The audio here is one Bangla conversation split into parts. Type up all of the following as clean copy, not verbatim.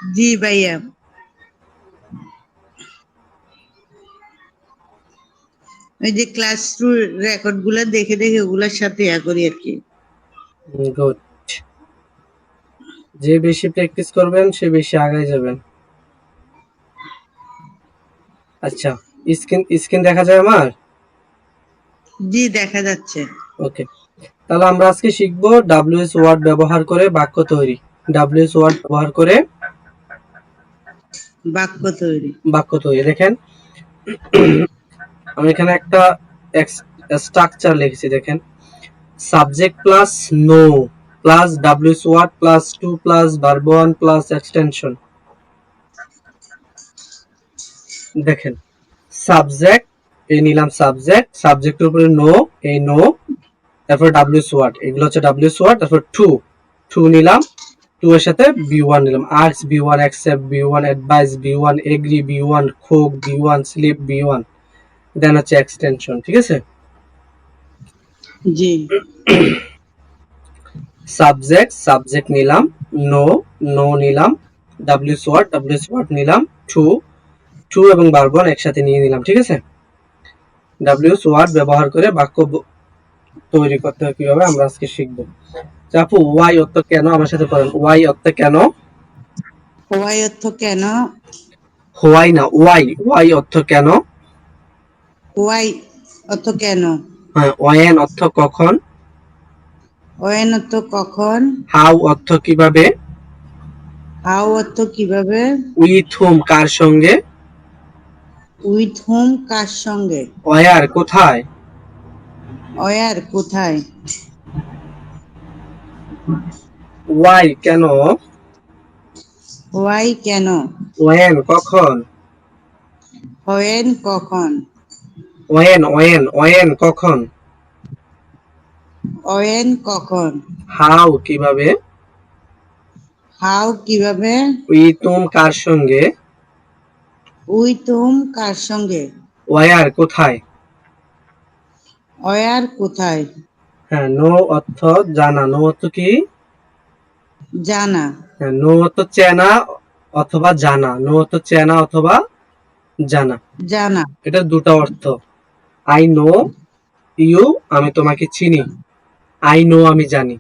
জি ভাইয়া, ওই যে ক্লাস টু রেকর্ড গুলা দেখে দেখে ওগুলার সাথে করি আর কি। গুড। যে বেশি প্র্যাকটিস করবেন সে বেশি আগায় যাবেন। আচ্ছা, স্ক্রিন স্ক্রিন দেখা যায় আমার? জি দেখা যাচ্ছে। ওকে, তাহলে আমরা আজকে শিখবো ডাব্লিউএস ওয়ার্ড ব্যবহার করে বাক্য তৈরি। ডাব্লিউএস ওয়ার্ড ব্যবহার করে বাক্য তৈরি। বাক্য তৈরি। দেখেন, আমি এখানে একটা স্ট্রাকচার লিখেছি। দেখেন, subject plus know plus W S word plus to plus verb one plus extension. দেখেন, সাবজেক্ট এই নিলাম, সাবজেক্টের উপরে নো, এই নো, তারপর ডাব্লিউএস ওয়ার্ড, এগুলো হচ্ছে ডাব্লিউএস ওয়ার্ড, তারপর টু নিলাম, টু এর সাথে বি ওয়ান নিলাম, arts V one, accept V one, advise V one, agree V one, খোক V one, sleep V one, then হচ্ছে এক্সটেনশন। ঠিক আছে, জি সাবজেক্ট নিলাম, নো নিলাম, ডাব্লিউএস ওয়ার্ড নিলাম, টু এবং ভার্ব ওয়ান একসাথে নিয়ে নিলাম। ঠিক আছে, ডাব্লিউএস ওয়ার্ড ব্যবহার করে বাক্য তৈরি করতে হয় কিভাবে আমরা আজকে শিখবো। আপু, ওয়াই অর্থ কেন, আমার সাথে পড়েন। ওয়াই অর্থ কেন? হোয়াই অর্থ কেন? হোয়াই না, ওয়াই অর্থ কেন। হোয়াই অর্থ কেন? হ্যাঁ, ওয়েন অর্থ কখন। ওয়েন অর্থ কখন? হাউ অর্থ কিভাবে। হাউ অর্থ কিভাবে? উইথ হুম কার সঙ্গে। উইথ হুম কার সঙ্গে? ওয়ার কোথায়। ওয়ার কোথায়? ওয়াই কেন। হোয়াই কেন? ওয়েন কখন। হোয়েন কখন? ওয়েন কখন। ওয়েন কখন? হাউ কিভাবে। হাউ কিভাবে? উইথ হুম কার সঙ্গে। উইথ হুম কার সঙ্গে? ওয়ার কোথায়। ওয়ার কোথায়? হ্যাঁ, নো অর্থ জানা। নো অর্থ কি? জানা। হ্যাঁ, নো অর্থ চেনা অথবা জানা। নো অর্থ চেনা অথবা জানা। জানা। এটা দুটো অর্থ। আই নো ইউ, আমি তোমাকে চিনি। আই নো আমি জানি।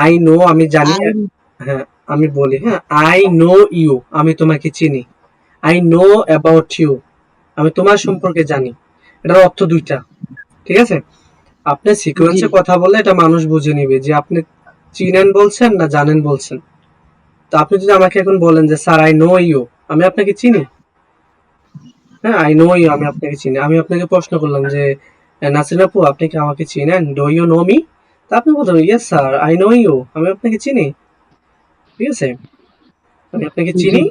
আই নো আমি জানি। আই হ্যাঁ, আমি বলি, হ্যাঁ, আই নো ইউ, আমি তোমাকে চিনি। আই নো অ্যাবাউট ইউ, আমি তোমার সম্পর্কে জানি। এটার অর্থ দুইটা। ঠিক আছে, আপনি জি সিকোয়েন্সে কথা বললে এটা মানুষ বুঝে নিবে যে আপনি চিনেন বলছেন না জানেন বলছেন। তো আপনি যদি আমাকে এখন বলেন যে স্যার আই নো ইউ, আমি আপনাকে চিনি। হ্যাঁ, আই নো ইউ, আমি আপনাকে চিনি। আমি আপনাকে প্রশ্ন করলাম যে নাসরিন আপু, আপনি কি আমাকে চিনেন? Do you know me? তা আপনি বলতেন yes sir I know you, আমি আপনাকে চিনি। ঠিক আছে, আমি আপনাকে জি চিনি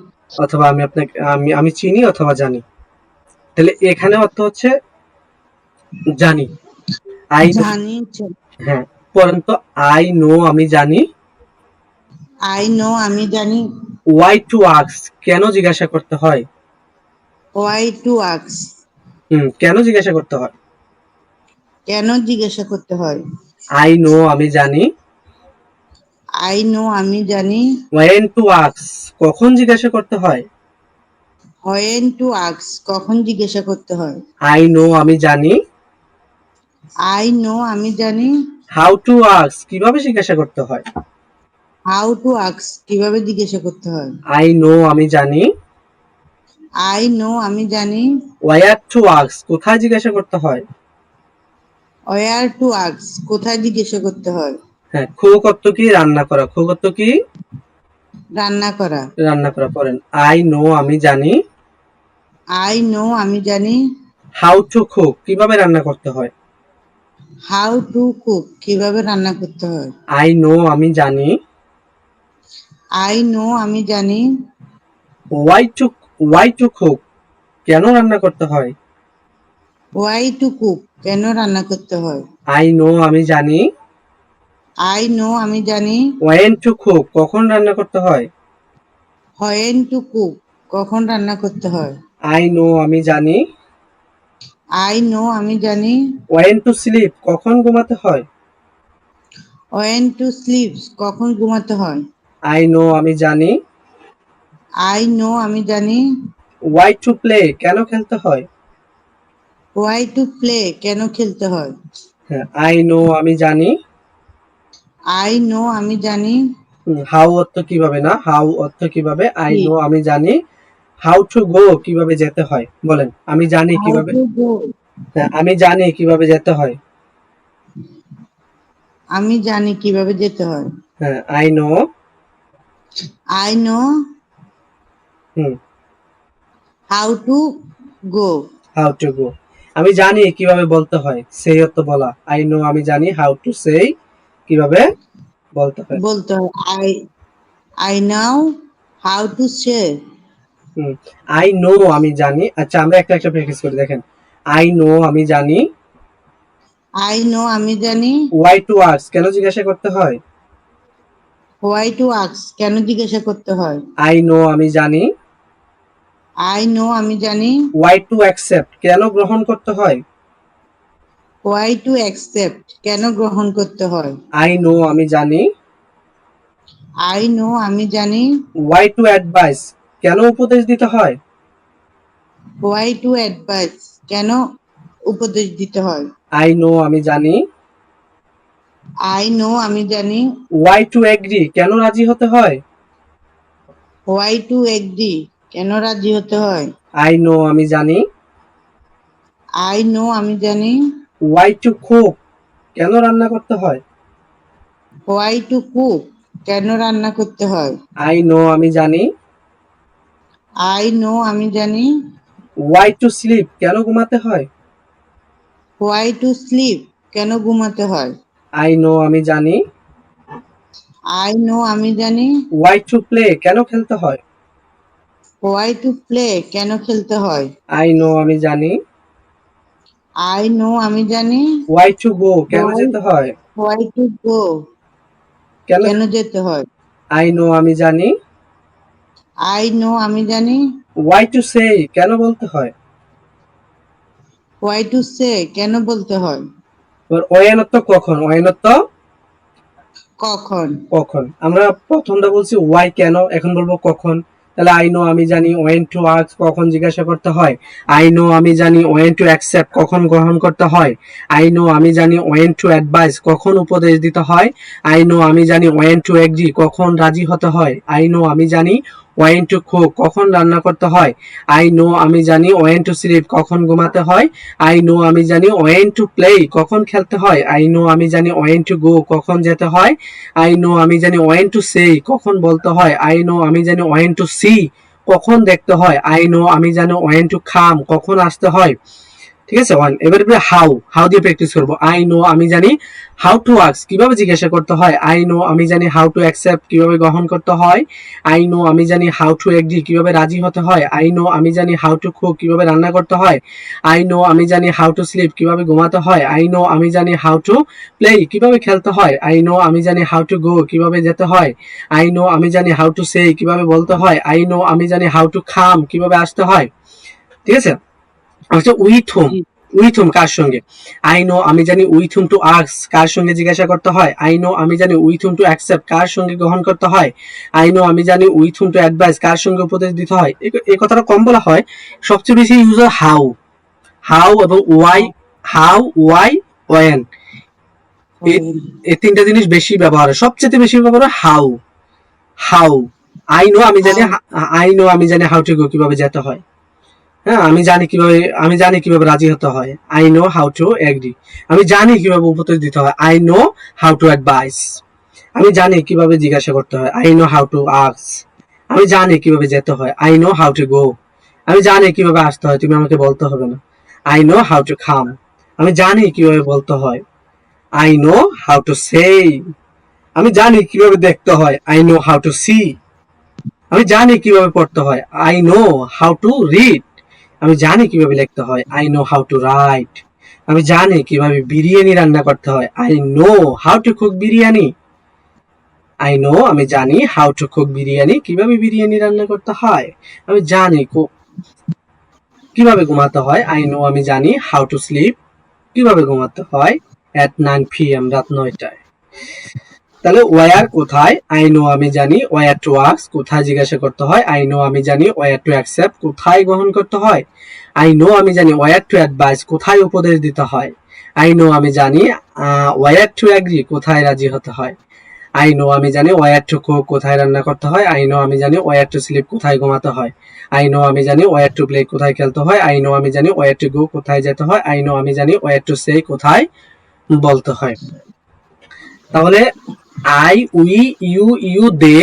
অথবা আমি আপনাকে আমি চিনি অথবা জানি। তাহলে এখানে অর্থ হচ্ছে জানি। I know. জানি। হ্যাঁ, পরন্তু আই নো আমি জানি। আই নো আমি জানি। ওয়াই টু আস্ক কেন জিজ্ঞাসা করতে হয়। হোয়াই টু আস্ক কেন জিজ্ঞাসা করতে হয়। কেন জিজ্ঞাসা করতে হয়? আই নো আমি জানি। আই নো আমি জানি। ওয়েন টু আস্ক কখন জিজ্ঞাসা করতে হয়। হোয়েন টু আস্ক কখন জিজ্ঞাসা করতে হয়? আই নো আমি জানি। আই নো আমি জানি। হাউ টু আস্ক কিভাবে জিজ্ঞাসা করতে হয়। হাউ টু আস্ক কিভাবে জিজ্ঞাসা করতে হয়? আই নো আমি জানি। আই নো আমি জানি। ওয়ার টু আস্ক কোথায় জিজ্ঞাসা করতে হয়। ওয়ার টু আস্ক কোথায় জিজ্ঞাসা করতে হয়? হ্যাঁ, খুব অর্থ কি রান্না করা। খুব অর্থ কি রান্না করা। রান্না করা। পড়েন, আই নো আমি জানি। আই নো আমি জানি। হাউ টু কুক কিভাবে রান্না করতে হয়। হাউ টু কুক কিভাবে রান্না করতে হয়? আই নো আমি জানি। আই নো আমি জানি। ওয়াই টু কুক কেন রান্না করতে হয়। হোয়াই টু কুক কেন রান্না করতে হয়? আই নো আমি জানি। আই নো আমি জানি। ওয়েন টু কুক কখন রান্না করতে হয়। হোয়েন টু কুক কখন রান্না করতে হয়? আই নো আমি জানি। আই নো আমি জানি। ওয়েন টু স্লিপ কখন ঘুমাতে হয়। ওয়েন টু স্লিপ কখন ঘুমাতে হয়? আই নো আমি জানি। আই নো আমি জানি। ওয়াই টু প্লে কেন খেলতে হয়? ওয়াই টু প্লে কেন খেলতে হয়? হ্যাঁ, আই নো আমি জানি। আই নো আমি জানি। হাউ অর্থ কিভাবে না, হাউ অর্থ কিভাবে, আই কি? নো আমি জানি। হাউ টু গো কিভাবে যেতে হয় বলেন, আমি জানি হাউ কিভাবে। To go. হ্যাঁ, আমি জানি কিভাবে যেতে হয়। আমি জানি কিভাবে যেতে হয়। হ্যাঁ, I know. I know hmm, how to go. How to গো। আমি জানি কিভাবে বলতে হয়, সেই অর্থ বলা। আই নো আমি জানি, হাউ টু সেই কিভাবে বলতে হয়। বলতে হয় I now how to say. Hmm, I know আমি জানি। আচ্ছা, আমরা একটা একটা প্র্যাকটিস করি, দেখেন। আই নো আমি জানি। আই নো আমি জানি। ওয়াই টু আস্ক কেন জিজ্ঞাসা করতে হয়? হোয়াই টু আস্ক কেন জিজ্ঞাসা করতে হয়? আই নো আমি জানি। আই নো আমি জানি। ওয়াই টু অ্যাকসেপ্ট কেন গ্রহণ করতে হয়? হোয়াই টু অ্যাকসেপ্ট কেন গ্রহণ করতে হয়? আই নো আমি জানি। আই নো আমি জানি। ওয়াই টু অ্যাডভাইস কেন উপদেশ দিতে হয়? হোয়াই টু অ্যাডভাইস কেন উপদেশ দিতে হয়? আই নো আমি জানি। আই নো আমি জানি। ওয়াই টু এগ্রি কেন রাজি হতে হয়? হোয়াই টু এগ্রি কেন রাজি হতে হয়? আই নো আমি জানি। আই নো আমি জানি। ওয়াই টু কুক কেন রান্না করতে হয়? হোয়াই টু কুক কেন রান্না করতে হয়? আই নো আমি জানি। আই নো আমি জানি। ওয়াই টু স্লিপ কেন ঘুমাতে হয়? হোয়াই টু স্লিপ কেন ঘুমাতে হয়? আই নো আমি জানি। আই নো আমি জানি। ওয়াই টু প্লে কেন খেলতে হয়? হোয়াই টু প্লে কেন খেলতে হয়? আই নো আমি জানি। আই নো আমি জানি। ওয়াই টু গো কেন হোয়াই যেতে হয়? হোয়াই টু গো কেন? কেন যেতে হয়? আই নো আমি জানি। আই নো আমি জানি। ওয়াই টু সে কেন বলতে হয়? হোয়াই টু সে কেন বলতে হয়? ওয়েনত্ব কখন, ওয়েনত্ব কখন? কখন। আমরা প্রথমটা বলছি ওয়াই কেন, এখন বলবো কখন। তাহলে আই নো আমি জানি ওয়েন টু আস্ক কখন জিজ্ঞাসা করতে হয়। আই নো আমি জানি ওয়েন টু অ্যাকসেপ্ট কখন গ্রহণ করতে হয়। আই নো আমি জানি ওয়েন টু অ্যাডভাইস কখন উপদেশ দিতে হয়। আই নো আমি জানি ওয়েন টু এগ্রি কখন রাজি হতে হয়। আই নো আমি জানি ওয়েন টু কুক কখন রান্না করতে হয়। আই নো আমি জানি ওয়েন টু স্লিপ কখন ঘুমাতে হয়। আই নো আমি জানি ওয়েন টু প্লে কখন খেলতে হয়। আই নো আমি জানি ওয়েন টু গো কখন যেতে হয়। আই নো আমি জানি ওয়েন টু সে কখন বলতে হয়। আই নো আমি জানি ওয়েন টু সি কখন দেখতে হয়। আই নো আমি জানি ওয়েন টু খাম কখন আসতে হয়। ঠিক আছে, ওয়ান। এবার হাউ, হাউ দিয়ে প্র্যাকটিস করবো। আই নো আমি জানি হাউ টু আস্ক কিভাবে জিজ্ঞাসা করতে হয়। আই নো আমি জানি হাউ টু অ্যাকসেপ্ট কিভাবে গ্রহণ করতে হয়। আই নো আমি জানি হাউ টু এগ্রি কিভাবে রাজি হতে হয়। আই নো আমি জানি হাউ টু কুক কিভাবে রান্না করতে হয়। আই নো আমি জানি হাউ টু স্লিপ কিভাবে ঘুমাতে হয়। আই নো আমি জানি হাউ টু প্লে কিভাবে খেলতে হয়। আই নো আমি জানি হাউ টু গো কিভাবে যেতে হয়। আই নো আমি জানি হাউ টু সে কিভাবে বলতে হয়। আই নো আমি জানি হাউ টু খাম কিভাবে আসতে হয়। ঠিক আছে, আচ্ছা উইথ হুম, জি। উইথ হুম কার সঙ্গে। আই নো আমি জানি উইথ হুম টু আস্ক কার সঙ্গে জিজ্ঞাসা করতে হয়। আই নো আমি জানি উইথ হুম টু অ্যাকসেপ্ট কার সঙ্গে গ্রহণ করতে হয়। আই নো আমি জানি উইথ হুম টু অ্যাডভাইস কার সঙ্গে উপদেশ দিতে হয়। এই কথাটা কম বলা হয়, সবচেয়ে বেশি ইউজ হয় হাউ, হাউ এবং ওয়াই। হাউ, ওয়াই, ওয়েন, এই এই তিনটা জিনিস বেশি ব্যবহার হয়, সবচেয়ে বেশি ব্যবহার হয় হাউ। হাউ, আই নো আমি জানি, হাউ। আই নো আমি জানি হাউ টু গো কিভাবে যেতে হয়। হ্যাঁ, আমি জানি কিভাবে রাজি হতে হয়। I know how two agri, আমি জানি কিভাবে উপদেশ দিতে হয়। I know how two advice, আমি জানি কিভাবে জিজ্ঞাসা করতে হয়। I know how to ask, আমি জানি কিভাবে যেতে হয়। আই নো হাউ টু গো, আমি জানি কিভাবে আসতে হয়, তুমি আমাকে বলতে হবে না। আই নো হাউ টু খাম, আমি জানি কিভাবে বলতে হয়। I know how to say, আমি জানি কিভাবে দেখতে হয়। I know how to see, আমি জানি কিভাবে পড়তে হয়। I know how to read, আমি জানি কিভাবে লিখতে হয়। I know how to write, আমি জানি কিভাবে বিরিয়ানি রান্না করতে হয়। I know how to cook biryani, I know আমি জানি হাউ টু কুক বিরিয়ানি কিভাবে বিরিয়ানি রান্না করতে হয়। আমি জানি কিভাবে ঘুমাতে হয়। আই নো আমি জানি হাউ টু স্লিপ কিভাবে ঘুমাতে হয়। এট 9 PM রাত 9টায়। তাহলে ওয়ার কোথায়, আই নো আমি জানি, ওয়ার টু আস্ক কোথায় জিজ্ঞাসা করতে হয়, আই নো আমি জানি, ওয়ার টু অ্যাকসেপ্ট কোথায় গ্রহণ করতে হয়, আই নো আমি জানি, ওয়ার টু অ্যাডভাইস কোথায় উপদেশ দিতে হয়, আই নো আমি জানি, ওয়ার টু অ্যাগ্রি কোথায় রাজি হতে হয়, আই নো আমি জানি, ওয়ার টু কুক কোথায় রান্না করতে হয়, আই নো আমি জানি, ওয়ার টু স্লিপ কোথায় ঘুমাতে হয়, আই নো আমি জানি, ওয়ার টু প্লে কোথায় খেলতে হয়, আই নো আমি জানি, ওয়ার টু গো কোথায় যেতে হয়, আই নো আমি জানি, ওয়ার টু সে কোথায় বলতে হয়। তাহলে আই, উই, ইউ, ইউ, দে,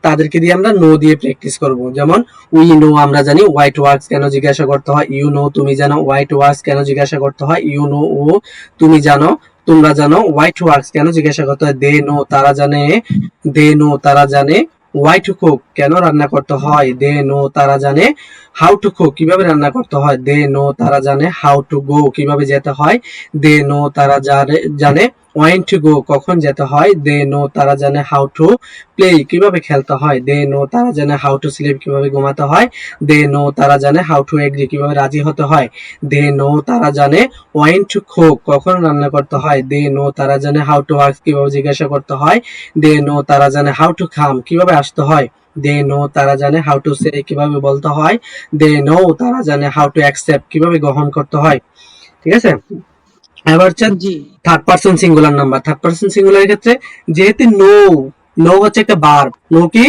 তাদেরকে দিয়ে আমরা নো দিয়ে প্র্যাকটিস করব। যেমন উই নো আমরা জানি, হোয়াইট ওয়ার্কস কেন জিজ্ঞাসা করতে হয়, ইউ নো তুমি জানো, হোয়াইট ওয়ার্কস কেন জিজ্ঞাসা করতে হয়, ইউ নো ও তুমি জানো, তোমরা জানো, হোয়াইট ওয়ার্কস কেন জিজ্ঞাসা করতে হয়, দে নো তারা জানে, দে নো তারা জানে, হোয়াই টু কুক কেন রান্না করতে হয়, দে নো তারা জানে, হাউ টু কুক কিভাবে রান্না করতে হয়, দে নো তারা জানে, হাউ টু গো কিভাবে যেতে হয়, দে নো তারা জানে, ওয়েন টু গো কখন যেতে হয়, দে নো তারা জানে, হাউ টু প্লে কিভাবে খেলতে হয়, দে নো তারা জানে, হাউ টু স্লিপ কিভাবে ঘুমাতে হয়, দে নো তারা জানে, হাউ টু এগ্রি কিভাবে রাজি হতে হয়, দে নো তারা জানে, ওয়েন টু কুক কখন রান্না করতে হয়, দে নো তারা জানে, হাউ টু আস্ক কিভাবে জিজ্ঞাসা করতে হয়, দে নো তারা জানে, হাউ টু কাম কিভাবে আসতে হয়, দে নো তারা জানে, হাউ টু সে কিভাবে বলতে হয়, দে নো তারা জানে, হাউ টু অ্যাকসেপ্ট কিভাবে গ্রহণ করতে হয়। ঠিক আছে, এবার হচ্ছে জি। Third person singular number. Third person সিঙ্গুলারের ক্ষেত্রে যেহেতু নো, নো হচ্ছে একটা ভার্ব, নো কি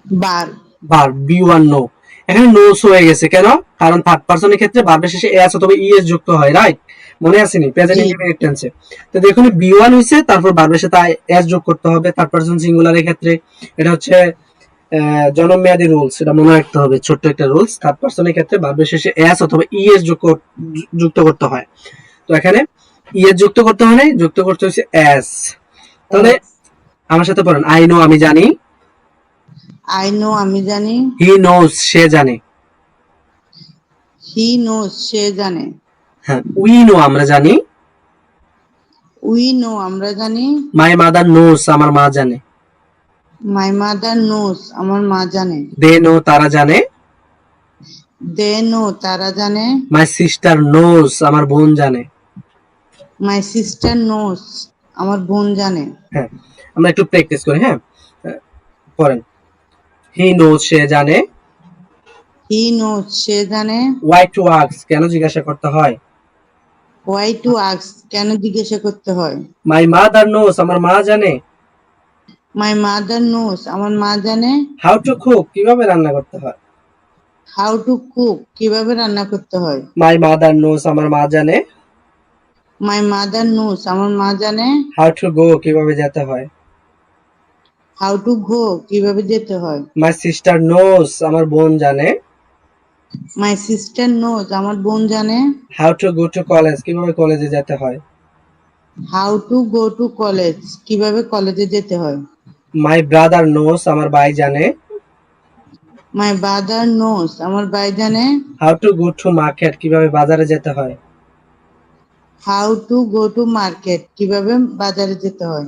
বার। ভার্ব, বি ওয়ান নো, এখানে নোস হয়ে গেছে কেন, কারণ থার্ড পারসনের ক্ষেত্রে ভার্বের শেষে এস অথবা ইএস যুক্ত হয়, রাইট, মনে আসেনি প্রেজেন্ট জি। ইনডিফিনিট টেন্সে। তো দেখুন বি ওয়ান হইছে, তারপর ভার্বের সাথে এস যোগ করতে হবে থার্ড পারসন সিঙ্গুলারের ক্ষেত্রে। এটা হচ্ছে জনম মেয়াদী রুলস, এটা মনে রাখতে হবে, ছোট্ট একটা রুলস। থার্ড পারসনের ক্ষেত্রে ভার্বের শেষে এস অথবা ইএস যুক্ত করতে হয়। তো এখানে ইএস যুক্ত করতে হয় নাই, যুক্ত করতে হচ্ছে এস। তাহলে আমার সাথে পড়েন, আই নো আমি জানি, আই নো আমি জানি, হি নোস সে জানে, হি নোস সে জানে, হ্যাঁ উই নো আমরা জানি, উই নো আমরা জানি, মাই মাদার নোস আমার মা জানে, মাই মাদার নোস আমার মা জানে, দে নো তারা জানে, দে নো তারা জানে, মাই সিস্টার নোস আমার বোন জানে। মাই সিস্টার নোস আমার বোন জানে। হ্যাঁ, আমরা একটু প্র্যাকটিস করি। হ্যাঁ, পড়েন, হি নোস সে জানে, হি নোস সে জানে, হোয়াই টু আস্ক কেন জিজ্ঞাসা করতে হয়, হোয়াই টু আস্ক কেন জিজ্ঞাসা করতে হয়, মাই মাদার নোস আমার মা জানে, মাই মাদার নোস আমার মা জানে, হাউ টু কুক কিভাবে রান্না করতে হয়, হাউ টু কুক কিভাবে রান্না করতে হয়, মাই মাদার নোস আমার মা জানে, মাই মাদার নোস আমার মা জানে, হাউ টু গো কিভাবে যেতে হয়, হাউ টু গো কিভাবে যেতে হয়, মাই সিস্টার নোস আমার বোন জানে, মাই সিস্টার নোস আমার বোন জানে, how to go to college কিভাবে কলেজে যেতে হয়, how to go to college কিভাবে কলেজে যেতে হয়, মাই ব্রাদার নোস আমার ভাই জানে, মাই ব্রাদার নোস আমার ভাই জানে, how to go to market কিভাবে বাজারে যেতে হয়, how to go to market কিভাবে বাজারে যেতে হয়,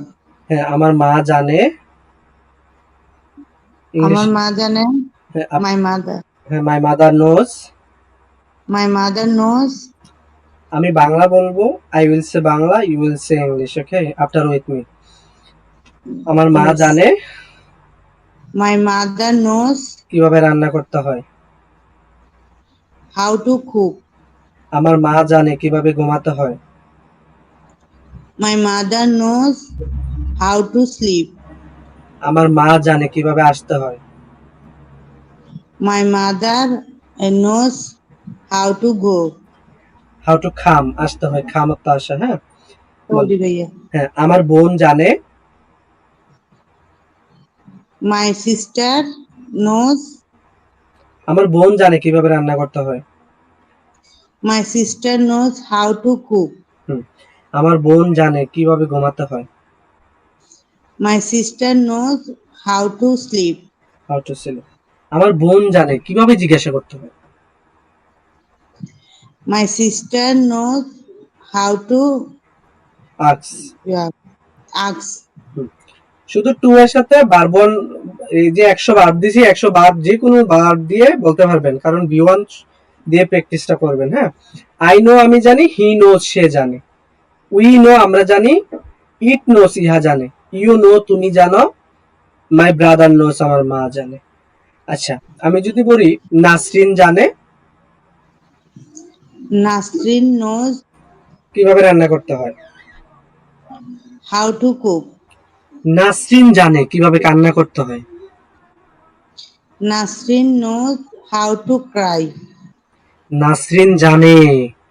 হ্যাঁ আমার মা জানে, ইংলিশ, আমার মা জানে, হ্যাঁ মাই মাদার, হ্যাঁ মাই মাদার নোস, মাই মাদার নোস, আমি বাংলা বলবো, I will say Bangla, you will say English, okay after with me. আমার মা ইয়েস, জানে মাই মাদার নোস কিভাবে রান্না করতে হয়, হাউ টু কুক, আমার মা জানে কিভাবে ঘুমাতে হয়, my mother knows how to sleep, আমার মা জানে কিভাবে আসতে হয়, my mother knows how to go, how to come আসতে হয়, খাম তো আসা, হ্যাঁ বল, সৌদি ভাইয়া, হ্যাঁ আমার বোন জানে, মাই সিস্টার নোস, আমার বোন জানে কিভাবে রান্না করতে হয়, my sister নোস how to cook, হুম, আমার বোন জানে কিভাবে ঘুমাতে হয়, my sister নোস how to slip, how to sleep, আমার বোন জানে কিভাবে জিজ্ঞাসা করতে হয়, মাই সিস্টার নোস হাউ টু আক্স, আক্স, শুধু টু এর সাথে বারবন, এই যে 100 ভার্ব দিছি, 100 ভার্ব যে কোনো ভার্ব দিয়ে বলতে পারবেন, কারণ বি ওয়ান দিয়ে প্র্যাকটিসটা করবেন। হ্যাঁ, আই নো আমি জানি, হি নোস সে জানে, উই নো আমরা জানি, ইট নোস ইহা জানে, ইউ নো তুমি জানো, মাই ব্রাদার নোস আমার মা জানে। আচ্ছা, আমি যদি বলি নাসরিন জানে নাসরিন knows কিভাবে রান্না করতে হয়। how to cook. নাসরিন জানে কিভাবে কান্না করতে হয়। Nasrin knows how to cry. Nasrin জানে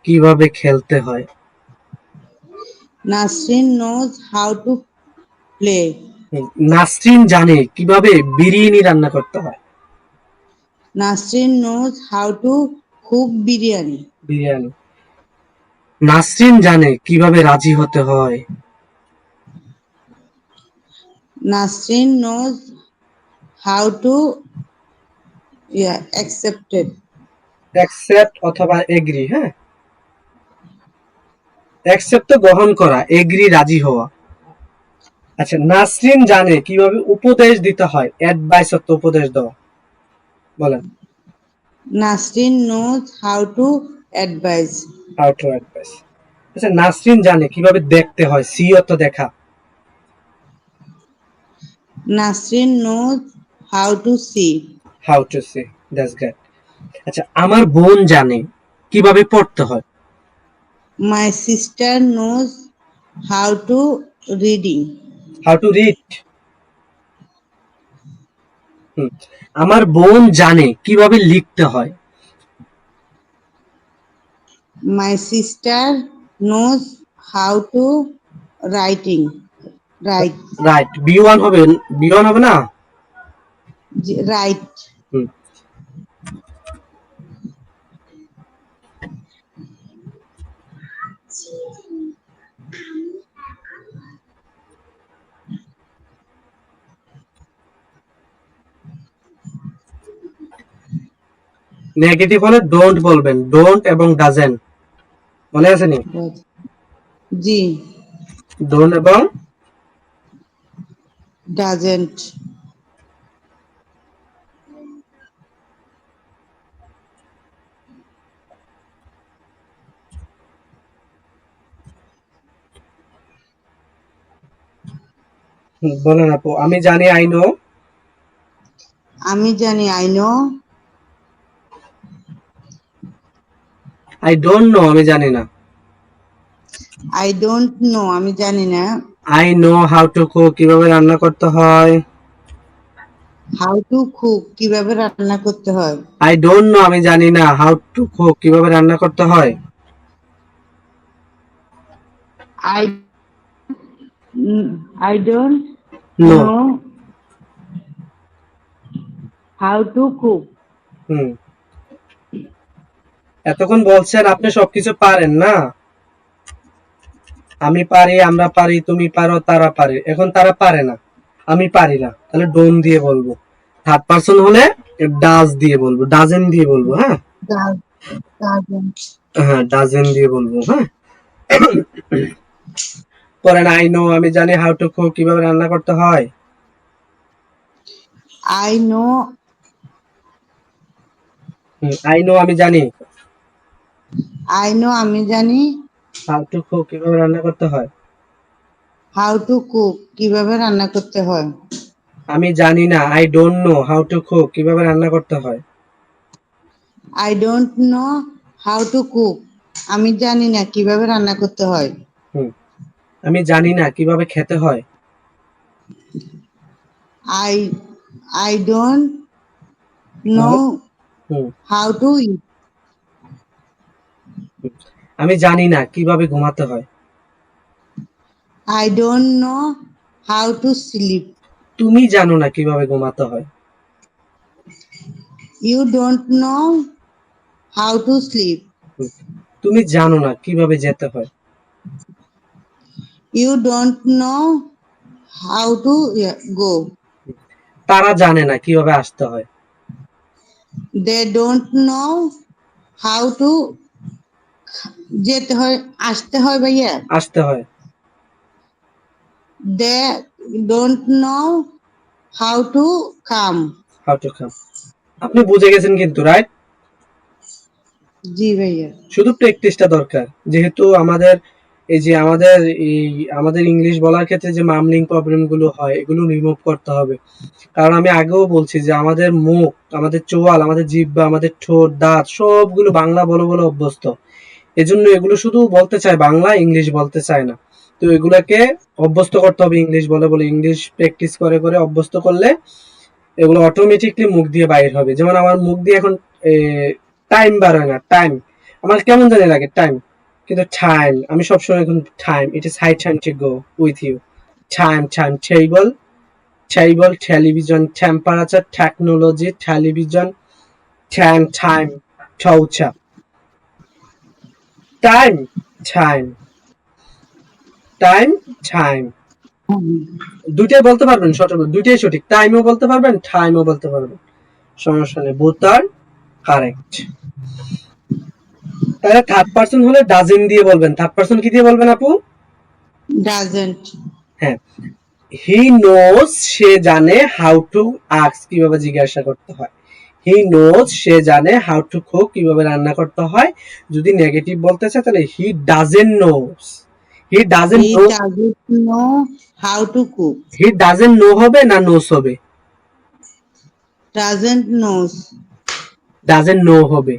কিভাবে খেলতে হয়। Nasrin knows how to play. Nasrin জানে কিভাবে বিরিয়ানি রান্না করতে হয়। Nasrin knows how to cook biryani. Biryani. Nasrin জানে কিভাবে রাজি হতে হয়। Nasrin knows how to accept it. Accept অথবা এগ্রি, হ্যাঁ, অ্যাকসেপ্ট তো গ্রহণ করা, এগ্রি রাজি হওয়া। আচ্ছা, নাসরিন জানে কিভাবে উপদেশ দিতে হয়, অ্যাডভাইস অর্থ উপদেশ দেওয়া, বলেন। Nasrin knows how to advise. How to advice. আচ্ছা, নাসরিন জানে কিভাবে দেখতে হয়, সি অর্থ দেখা। Nasrin knows how to see. How to see, that's great. আচ্ছা, আমার বোন জানে কিভাবে পড়তে হয়। My sister knows how to reading. How to read. আমার বোন জানে কিভাবে লিখতে হয়। My sister knows how to writing. Write. Write, B one হবে, বি ওয়ান হবে না। Write. হুম, নেগেটিভ হলে ডোন্ট বলবেন, ডোন্ট এবং ডাজেন্ট, মনে আছে নি? জি, ডোন্ট এবং doesn't. বলেন আপু। আমি জানি আই নো। আমি জানি I know. I don't no আমি জানি না। I don't know আমি জানি না। I know how to cook কিভাবে রান্না করতে হয়। How to cook কিভাবে রান্না করতে হয়। আই ডোন্ট নো আমি জানি না হাউ টু কুক কিভাবে রান্না করতে হয়। I I don't know. know how to cook. হুম, এতক্ষণ বলছেন আপনি সবকিছু পারেন না। আমি পারি, আমরা পারি, তুমি পারো, তারা পারে। এখন তারা পারে না, আমি পারি না, তাহলে ডোন দিয়ে বলবো। থার্ড পারসন হলে ডাজ দিয়ে বলবো, ডাজেন দিয়ে বলবো, হ্যাঁ। Doesn't. হ্যাঁ, ডাজেন দিয়ে বলবো, হ্যাঁ। পরে আই নো আমি জানি হাউ টু কুক কিভাবে রান্না করতে হয়। I know আই নো আমি জানি আমি জানি হাউ টু কুক কিভাবে রান্না করতে হয়। how to cook কিভাবে রান্না করতে হয়। আমি জানি না, I don't know how to cook কিভাবে রান্না করতে হয়। I don't know how to cook আমি জানি না কিভাবে রান্না করতে হয়। হুম, আমি জানি না কিভাবে খেতে হয়। I I don't know hmm, how to eat. আমি জানি না কিভাবে ঘুমাতে হয়। I don't know how to sleep. তুমি জানো না কিভাবে ঘুমাতে হয়। You don't know how to sleep. হুম, তুমি জানো না কিভাবে যেতে হয়। You don't know how to go. তারা জানে না কিভাবে আসতে হয়। They don't know how to যেতে হয় আসতে হয় ভাইয়া। আসতে হয়। They don't know how to come. How to come. আপনি বুঝে গেছেন কিন্তু, রাইট। জি ভাইয়া। শুধু প্র্যাকটিসটা দরকার, যেহেতু আমাদের এই যে আমাদের এই আমাদের ইংলিশ বলার ক্ষেত্রে যে মামলিং প্রবলেম গুলো হয় এগুলো রিমুভ করতে হবে। কারণ আমি আগেও বলছি যে আমাদের মুখ, আমাদের চোয়াল, আমাদের জিহ্বা, আমাদের ঠোঁট, দাঁত সবগুলো বাংলা বলে বলে অভ্যস্ত। এজন্য এগুলো শুধু বলতে চায় বাংলা, ইংলিশ বলতে চায় না। তো এগুলাকে অভ্যস্ত করতে হবে ইংলিশ বলে বলে। ইংলিশ প্র্যাকটিস করে করে অভ্যস্ত করলে এগুলো অটোমেটিকলি মুখ দিয়ে বাইর হবে। যেমন আমার মুখ দিয়ে এখন টাইম বার হয় না, টাইম আমার কেমন জানি লাগে টাইম, কিন্তু টাইম আমি সবসময় এখন time, it is high time to go with you. Time time table, table television, temperature technology television, time time torture, time time time time দুইটাই বলতে পারবেন, সঠিক দুইটাই সঠিক, টাইমও বলতে পারবেন টাইমও বলতে পারবেন, সমস্যা নেই, বোথ আর কারেক্ট। তাহলে থার্ড পারসন হলে ডাজেন্ট দিয়ে বলবেন। থার্ড পারসন কি দিয়ে বলবেন আপু? ডাজেন্ট। হ্যাঁ, হি নোজ সে জানে, হাউ টু আস্ক কিভাবে জিজ্ঞাসা করতে হয়। হি নোজ সে জানে, হাউ টু কুক কিভাবে রান্না করতে হয়। যদি নেগেটিভ বলতে চায় তাহলে he doesn't knows. He doesn't he know, doesn't know how to cook. He doesn't know হবে না নোস হবে? ডাজেন্ট নোস। ডাজেন্ট নো হবে,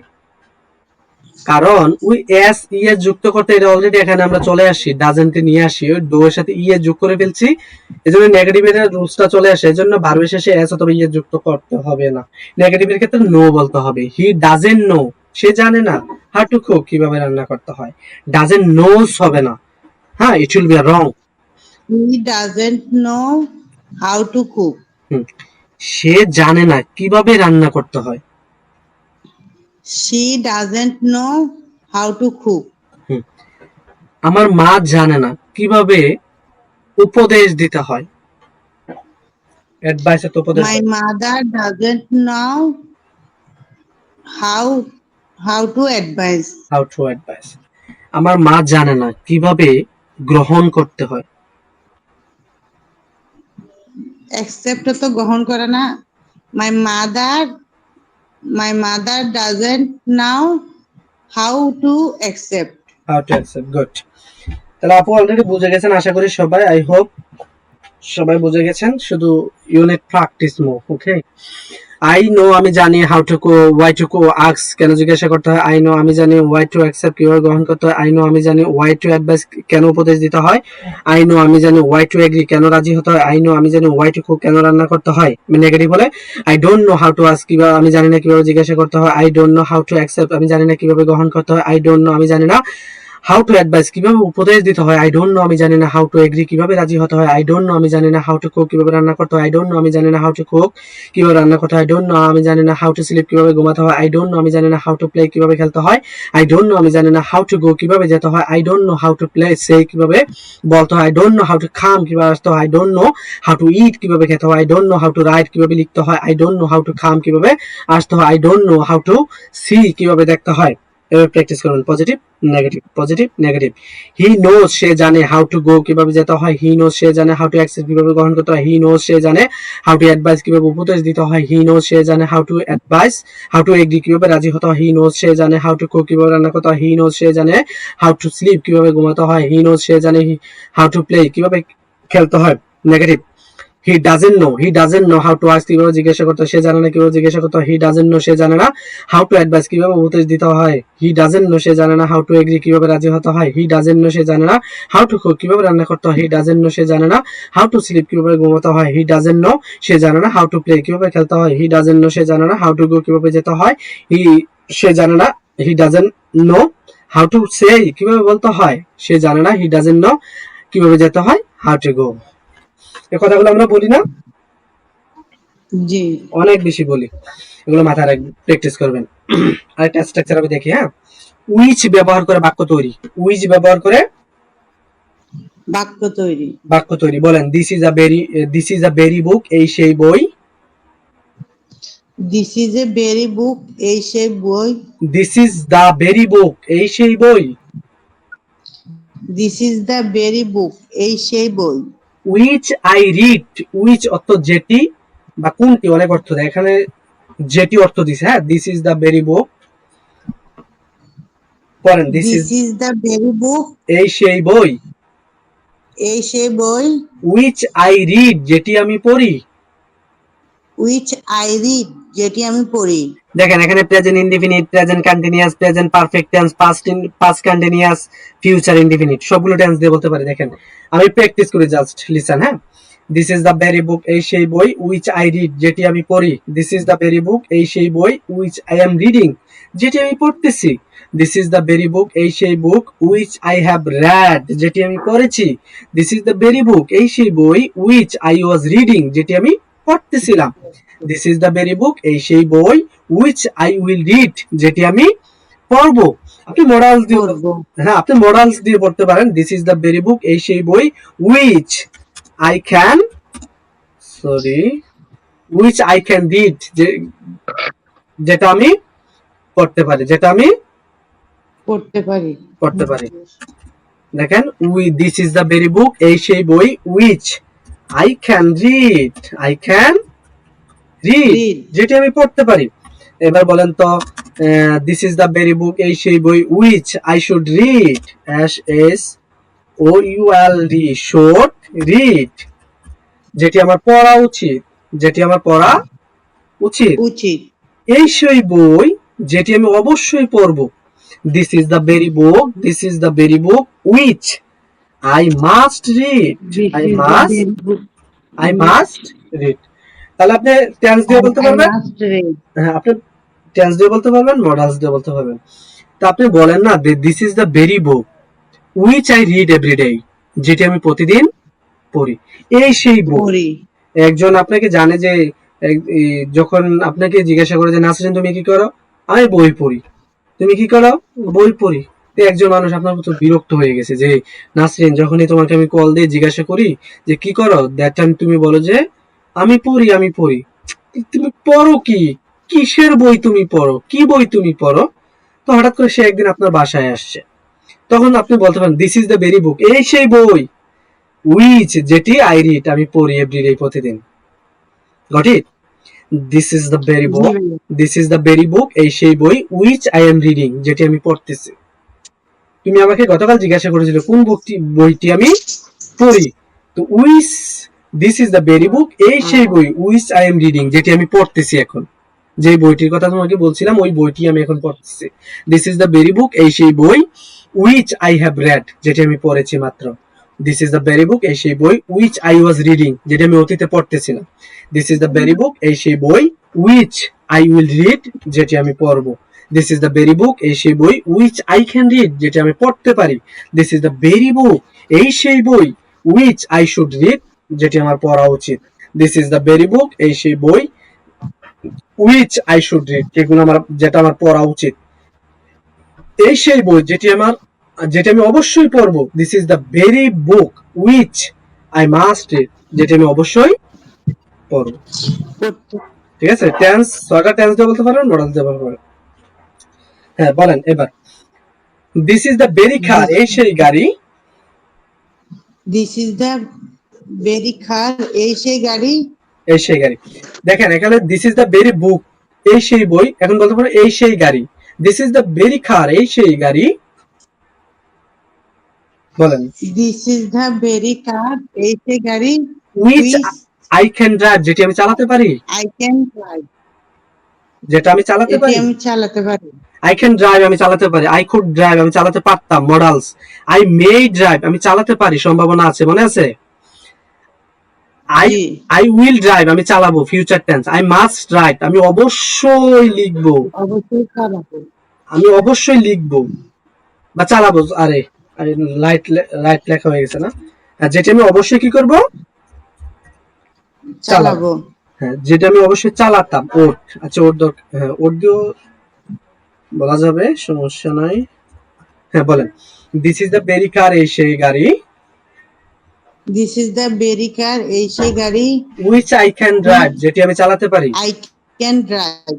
কারণ ওই এস ইএস যুক্ত করতে এটা অলরেডি এখানে আমরা চলে আসি, ডাজেন্টে নিয়ে আসি, ওই ডো এর সাথে ইএস যোগ করে ফেলছি, এজন্য নেগেটিভ এর রুলসটা চলে আসে। এজন্য ভার্বের শেষে এস অথবা ইএস যুক্ত করতে হবে না। নেগেটিভের ক্ষেত্রে নো বলতে হবে। হি ডাজেন্ট নো, সে জানে না হাউ টু কুক কিভাবে রান্না করতে হয়। ডাজেন্ট নোস হবে না, হ্যাঁ, it will be wrong. He doesn't know how to cook. সে জানে না কিভাবে রান্না করতে হয়। She doesn't know how to cook. আমার মা জানে না কিভাবে উপদেশ দিতে হয়। অ্যাডভাইস এর উপদেশ, my mother doesn't know how how to advice. How to advice. আমার মা জানে না কিভাবে গ্রহণ করতে হয়। অ্যাকসেপ্ট তো গ্রহণ করে না। My mother doesn't now how to accept. How to accept, good. তাহলে আপু অলরেডি বুঝে গেছেন আশা করি সবাই, আই হোপ সবাই বুঝে গেছেন, শুধু you need practice more, okay. I know আমি জানি, how to go, why to go ask কেন জিজ্ঞাসা করতে হয়, আই নো আমি জানি, ওয়াই টু অ্যাকসেপ্ট কিভাবে গ্রহণ করতে হয়, আই নো আমি জানি, ওয়াই টু অ্যাডভাইস কেন উপদেশ দিতে হয়, আই নো আমি জানি, ওয়াই টু এগ্রি কেন রাজি হতে হয়, আই নো আমি জানি, ওয়াই টু কুক কেন রান্না করতে হয়। নেগেটিভ হলে I don't know how to ask কিভাবে আমি জানি না কিভাবে জিজ্ঞাসা করতে হয়, I don't know how to accept আমি জানি না কিভাবে গ্রহণ করতে হয়, আই ডোন্ট নো আমি জানি না হাউ টু অ্যাডভাইস কিভাবে উপদেশ দিতে হয়, আই ডোন্ট নো আমি জানি না হাউ টু এগ্রি কিভাবে রাজি হতে হয়, আই ডোন্ট নো আমি জানি না হাউ টু কুক কিভাবে রান্না করতে হয়, আই ডোন্ট নো আমি জানি না হাউ টু কুক কিভাবে রান্না করতে হয়, আই ডোন্ট নো আমি জানি না হাউ টু স্লিপ কিভাবে ঘুমাতে হয়, আই ডোন্ট নো আমি জানি না হাউ টু প্লে কিভাবে খেলতে হয়, আই ডোন্ট নো আমি জানি না হাউ টু গো কিভাবে যেতে হয়, I don't know how to play say কিভাবে বলতে হয়, I don't know how to come কিভাবে আসতে হয়, I don't know how to eat কিভাবে খেতে হয়, I don't know how to write কিভাবে লিখতে হয়, I don't know how to come কিভাবে আসতে হয়, I don't know how to see কিভাবে দেখতে হয়। এবার প্র্যাকটিস করুন, positive negative, positive negative. He knows সে জানে, হাউ টু গো কিভাবে যেতে হয়, হি নোজ সে জানে, হাউ টু অ্যাক্সেস কিভাবে গ্রহণ করতে হয়, হি নোজ সে জানে, হাউ টু অ্যাডভাইস কিভাবে উপদেশ দিতে হয়, হি নোজ সে জানে, how to advice, how to agri কিভাবে রাজি হতে হয়, হি নোজ সে জানে, হাউ টু কুক কিভাবে রান্না করতে হয়, হি নোজ সে জানে, হাউ টু স্লিপ কিভাবে ঘুমাতে হয়, হি নোজ সে জানে, হাউ টু প্লে কিভাবে খেলতে হয়। Negative, he doesn't know how to ask কিভাবে জিজ্ঞাসা করতে হয়, সে জানে না কিভাবে জিজ্ঞাসা করতে হয়, হি ডাজেন্ট নো সে জানে না হাউ টু অ্যাডভাইস কিভাবে উপদেশ দিতে হয়, হি ডাজেন্ট নো সে জানে না হাউ টু এগ্রি কিভাবে রাজি হতে হয়, হি ডাজেন্ট নো সে জানে না হাউ টু কুক কিভাবে রান্না করতে হয়, হি ডাজেন্ট নো সে জানে না হাউ টু স্লিপ কিভাবে ঘুমাতে হয়, হি ডাজেন্ট নো সে জানে না হাউ টু প্লে কিভাবে খেলতে হয়, হি ডাজেন্ট নো সে জানে না হাউ টু গো কিভাবে যেতে হয়, হি সে জানে না, হি ডাজেন্ট নো হাউ টু সে কিভাবে বলতে হয়, সে জানে না, হি ডাজেন্ট নো কিভাবে যেতে হয়, হাউ টু গো। এই কথাগুলো আমরা বলি না, জি। অনেক বেশি বলি, এগুলো মাথায় রাখবেন, প্র্যাকটিস করবেন। আরেকটা স্ট্রাকচার আমি দেখি, হ্যাঁ, উইচ ব্যবহার করে বাক্য তৈরি, উইচ ব্যবহার করে বাক্য তৈরি। বাক্য তৈরি, বলেন this is a very book এই সেই বই, this is a very book এই সেই বই। This is the very book এই সেই বই, this is the very book এই সেই বই। উইচ আই রিড, উইচ অর্থ যেটি বা কোনটি, অনেক অর্থ দেয়, এখানে যেটি অর্থ দিছে, হ্যাঁ, this is the very book. পড়েন this this is is the very book, এই সেই বই, এই সেই বই, উইচ আই রিড যেটি আমি পড়ি। উইচ আই রিড যেটি আমি পড়ি। দেখেন এখানে present indefinite, present continuous, present perfect tense, past continuous, future indefinite সবগুলো টেন্স দিয়ে বলতে পারি। দেখেন আমি প্র্যাকটিস করি, জাস্ট লিসেন। হ্যাঁ, this is the very book এই সেই বই, উইচ আই রিড যেটি আমি পড়ি। This is the very book এই সেই বই, উইচ আই এম রিডিং যেটি আমি পড়তেছি। This is the very book এই সেই বুক, উইচ আই হ্যাভ রেড যেটি আমি পড়েছি। This is the very book এই সেই বই, উইচ আই ওয়াজ রিডিং যেটি আমি পড়তেছিলাম। This is the very book এই সেই বই, উইচ আই উইল রিড যেটি আমি পড়বো। আপনি মোরালস দিয়ে পড়বো। হ্যাঁ আপনি মোরালস দিয়ে পড়তে পারেন। This is the very book এই সেই বই, which I can sorry which I can read যেটা আমি পড়তে পারি, যেটা আমি পড়তে পারি। পড়তে পারি। দেখেন this is the very book এই সেই বই, which I can read, I can read read যেটি আমি পড়তে পারি। এবার বলেন তো this is the very book এই সেই বই, which I should read, S O U L D should read যেটি আমার পড়া উচিত, যেটি আমার পড়া উচিত। উচিত। এই সেই বই যেটি আমি অবশ্যই পড়ব। This is the very book, this is the very book which I must read, this I is the must very book, I must read. তাহলে আপনি টেন্স দিয়ে বলতে আই পারবেন। Must read. হ্যাঁ আপনি টেন্স দিয়ে বলতে পারবেন, মডালস দিয়ে বলতে পারবেন। তো আপনি বলেন না this is the very book which I read every day যেটি আমি প্রতিদিন পড়ি। এই সেই বই। পড়ি। একজন আপনাকে জানে যে যখন আপনাকে জিজ্ঞাসা করে যে নাসরিন তুমি কি করো, আমি বই পড়ি। তুমি কি করো, বই পড়ি। তো একজন মানুষ আপনার মতো বিরক্ত হয়ে গেছে যে নাসরিন যখনই তোমাকে আমি কল দিয়ে জিজ্ঞাসা করি যে কি করো, দ্যাট টাইম তুমি বলো যে আমি পড়ি, আমি পড়ি। তুমি পড়ো কি, কিসের বই তুমি পড়ো, কি বই তুমি পড়ো। তো হঠাৎ করে সে একদিন আপনার বাসায় আসছে, তখন আপনি বলতে পারেন this is the very book এই সেই বই, উইচ যেটি আই রিড আমি পড়ি এভরিডে প্রতিদিন। Got it? This is the very জি বুক, ভাইয়া। This is the very book এই সেই বই, উইচ আই এম রিডিং যেটি আমি পড়তেছি। তুমি আমাকে গতকাল জিজ্ঞাসা করেছিলে কোন বইটি আমি পড়ি। তো which this is the very book এই সেই বই, উইচ আই এম রিডিং যেটি আমি পড়তেছি এখন। যে বইটির কথা তোমাকে বলছিলাম ওই বইটি আমি এখন পড়তেছি। This is the very book এই সেই বই, উইচ আই হ্যাভ রেড যেটি আমি পড়েছি মাত্র। This is the very book এই সেই বই, উইচ আই ওয়াজ রিডিং যেটি আমি অতীতে পড়তেছিলাম। This is the very book এই সেই বই, উইচ আই উইল রিড যেটি আমি পড়বো। This is the very book এই সেই বই, উইচ আই ক্যান রিড যেটি আমি পড়তে পারি। This is the very book এই সেই বই, উইচ আই শুড রিড যেটি আমার পড়া উচিত। This is the very book এই সেই বই, উইচ আই শুড রিড যেটা আমার পড়া উচিত। এই সেই বই যেটি আমি অবশ্যই পড়বো। This is the very book which I must read যেটি আমি অবশ্যই পড়বো। ঠিক আছে, টেন্স ছয়টা টেন্স দিয়ে বলতে পারবেন, মডেল দিয়ে বলতে পারবেন। হ্যাঁ বলেন এবার, this is the very car এই সেই গাড়ি, this is the very car এই সেই গাড়ি। এই সেই গাড়ি। দেখেন এখানে this is the very book এই সেই বই, এখন বলতে পারো এই সেই গাড়ি। This is the very car এই সেই গাড়ি। বলেন this is the very car এই সেই গাড়ি, which which I can drive যেটি আমি চালাতে পারি, আই ক্যান ড্রাইভ যেটা আমি চালাতে এটি পারি। আমি চালাতে পারি। আই ক্যান ড্রাইভ আমি চালাতে পারি, আই কুড ড্রাইভ আমি চালাতে পারতাম, মডালস। আই মে ড্রাইভ আমি চালাতে পারি, সম্ভাবনা আছে, মনে আছে। I G. I will drive আমি চালাবো, future tense. I must right আমি অবশ্যই লিখবো, অবশ্যই চালাবো। আমি অবশ্যই লিখবো বা চালাবো। আরে আরে লাইট লাইট লেখা হয়ে গেছে না। হ্যাঁ, যেটা আমি অবশ্যই কি করব, চালাবো। চালাবো। হ্যাঁ যেটা আমি অবশ্যই চালাতাম, ওট। আচ্ছা ওট হ্যাঁ ওট দিয়েও বলা যাবে, সমস্যা নাই। হ্যাঁ বলেন, this is the very car এই সেই গাড়ি, this is the very car এই সেই গাড়ি, which I can drive which যেটি আমি চালাতে পারি, আই ক্যান ড্রাইভ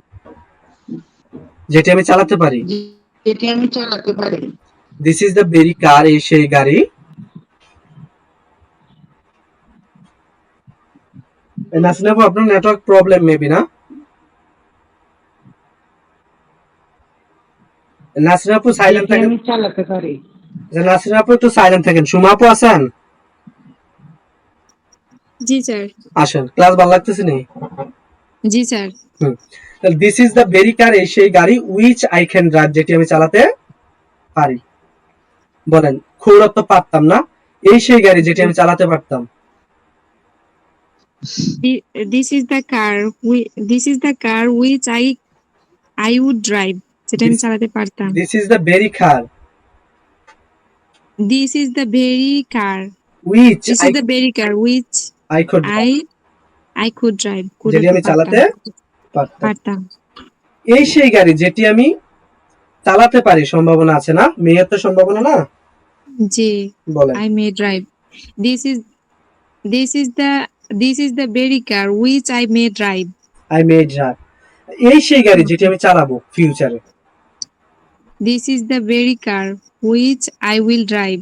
যেটি আমি চালাতে পারি। যেটি আমি চালাতে পারি। This is the very car এই সেই গাড়ি। নাসিনা আপু আপনার নেটওয়ার্ক প্রবলেম মেবি না। নাসরিন আপু সাইলেন্ট যেটি থাকেন। আমি চালাতে পারি। নাসরিন আপু একটু সাইলেন্ট থাকেন। সুমা আপু আছেন? জি স্যার। আসেন, ক্লাস ভালো লাগতেছে নি? জি sir. This is the very car, এই সেই গাড়ি উইচ আই ক্যান ড্রাইভ, যেটি আমি চালাতে পারি। বলেন, খুঁড়ত তো পারতাম না, এই সেই গাড়ি যেটি আমি চালাতে পারতাম। This is the car this is the car which I would drive, যেটা আমি চালাতে পারতাম। This is the very car this is the very car which this I is the very car which I could, I I could drive, যেটি আমি চালাতে পারতাম। পারতাম। এই সেই গাড়ি যেটি আমি চালাতে পারি, সম্ভাবনা আছে না? মেয়ের তো সম্ভাবনা না? জি, বলেন। I may drive. This is this is the this is the very car which I may drive. I may drive, এই সেই গাড়ি যেটি আমি চালাবো ফিউচারে। This is the very car which I will drive.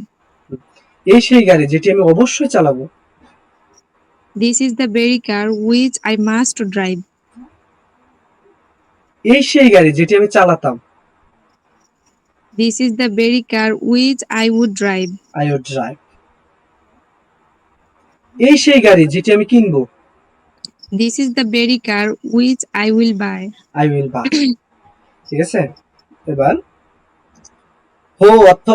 এই সেই গাড়ি যেটি আমি অবশ্যই চালাবো। This is the very car which I must drive. এই সেই গাড়ি যেটি আমি চালাতাম। This is the very car which I would drive. I would drive, এই সেই গাড়ি যেটি আমি কিনবো। This is the very car which I will buy. I will buy. ঠিক আছে, এবার হো অর্থ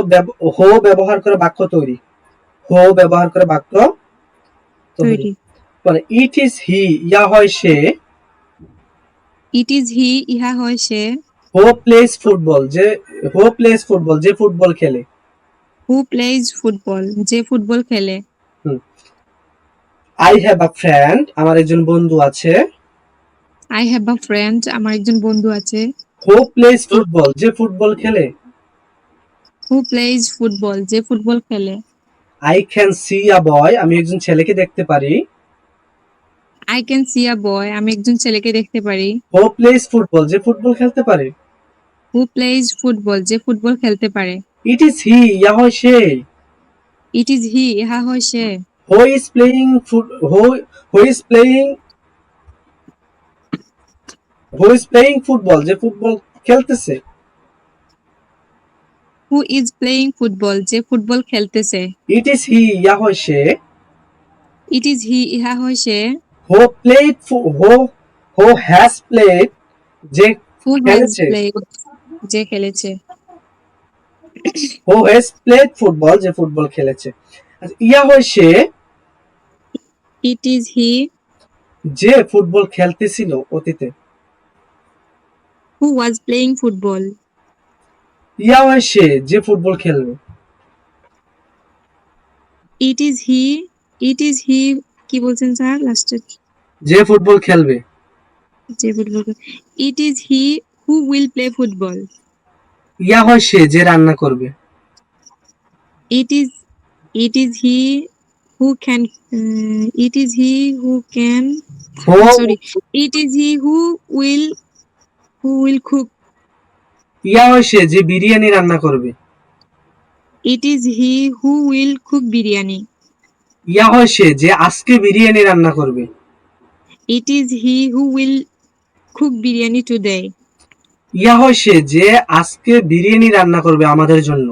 হো ব্যবহার করে বাক্য তৈরি। হো ব্যবহার করে বাক্য তৈরি। মানে ইট ইজ হি, ইয়া হয় সে। ইট ইজ হি, ইহা হয় সে। হো প্লেস ফুটবল, যে হো প্লেস ফুটবল, যে ফুটবল খেলে। হু প্লেজ ফুটবল, যে ফুটবল খেলে। আই হ্যাভ আ ফ্রেন্ড, আমার একজন বন্ধু আছে। আই হ্যাভ আ ফ্রেন্ড, আমার একজন বন্ধু আছে। হু প্লেস ফুটবল, যে ফুটবল খেলে। হু প্লেজ ফুটবল, যে ফুটবল খেলে। আই ক্যান সি আ বয়, আমি একজন ছেলেকে দেখতে পারি। আই ক্যান সি আ বয়, আমি একজন ছেলেকে দেখতে পারি। হু প্লেস ফুটবল, যে ফুটবল খেলতে পারে। হু প্লেজ ফুটবল, যে ফুটবল খেলতে পারে। ইট ইজ হি, ইয়া হয় সে। ইট ইজ হি, ইহা হয় সে। Who is playing who is playing who is playing football, যে ফুটবল খেলতেছে। হু ইজ প্লেইং ফুটবল, যে ফুটবল খেলতেছে। ইট ইজ হি, ইয়া হয় সে। ইট ইজ হি, ইহা হয় সে। Who played who has played, যে হু হ্যাজ খেলেছে। প্লেড, যে খেলেছে। হু হ্যাজ প্লেড ফুটবল, যে ফুটবল খেলেছে। আচ্ছা, ইয়া হয় সে, ইট ইজ হি, যে ফুটবল খেলতেছিল অতীতে। হু ওয়াজ প্লেইং ফুটবল। ইয়া হয় সে, যে ফুটবল খেলবে। ইট ইজ হি, ইট ইজ হি, কি বলছেন স্যার লাস্টে? যে ফুটবল খেলবে। যে football. It is he who will play football. ইয়া হয় সে, যে রান্না করবে। It is it is he who can it is he who can who sorry it is he who will cook. ইয়া হয় সে, যে বিরিয়ানি রান্না করবে। It is he who will cook biryani. ইয়া হয় সে, যে আজকে বিরিয়ানি রান্না করবে। It is he who will cook biryani today. ইয়া হয় সে, যে আজকে বিরিয়ানি রান্না করবে আমাদের জন্য।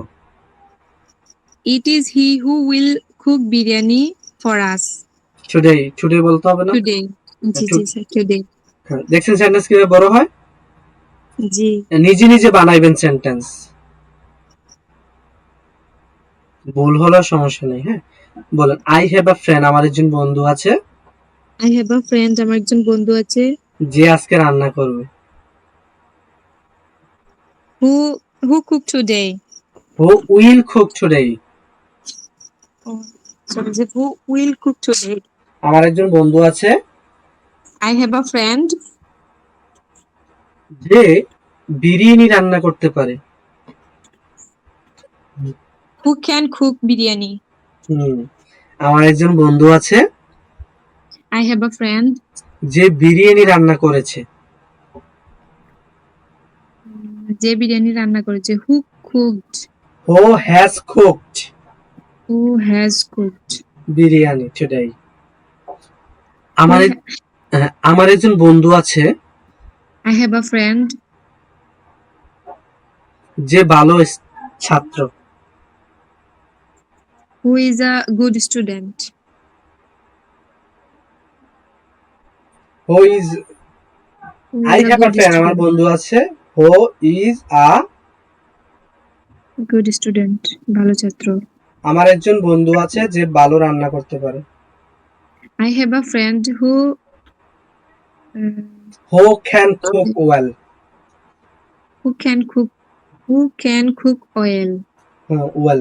ইট is he who will cook biryani for us today বলতে হবে না? টুডে। জি জি স্যার, টুডে। হ্যাঁ, দেখছেন সেন্টেন্স কিভাবে বড় হয়? জি। নিজে নিজে বানাইবেন সেন্টেন্স, ভুল হলেও সমস্যা নেই। হ্যাঁ, বলেন আই হ্যাভ আ ফ্রেন্ড, আমার একজন বন্ধু আছে। আই হ্যাভ আ ফ্রেন্ড, আমার একজন বন্ধু আছে। যে আজকে রান্না করবে। Who who cook today. Who will cook today, sorry, যে হু উইল কুক টুডে। আমার একজন বন্ধু আছে I have a friend যে বিরিয়ানি রান্না করতে পারে। who can cook biryani. আমার একজন বন্ধু আছে I have a friend যে বিরিয়ানি রান্না করেছে। যে বিরিয়ানি রান্না করেছে। Who cooked, who has cooked who has cooked biryani today. Who আমার একজন বন্ধু আছে I have a friend যে ভালো ছাত্র। Who is a good student? Who is, Who I is a have a good friend, আমার student? বন্ধু আছে। Who is a, Good student. ভালো ছাত্র। আমার একজন বন্ধু আছে যে ভালো রান্না করতে পারে। I have a friend who who can cook well. who can cook well. Well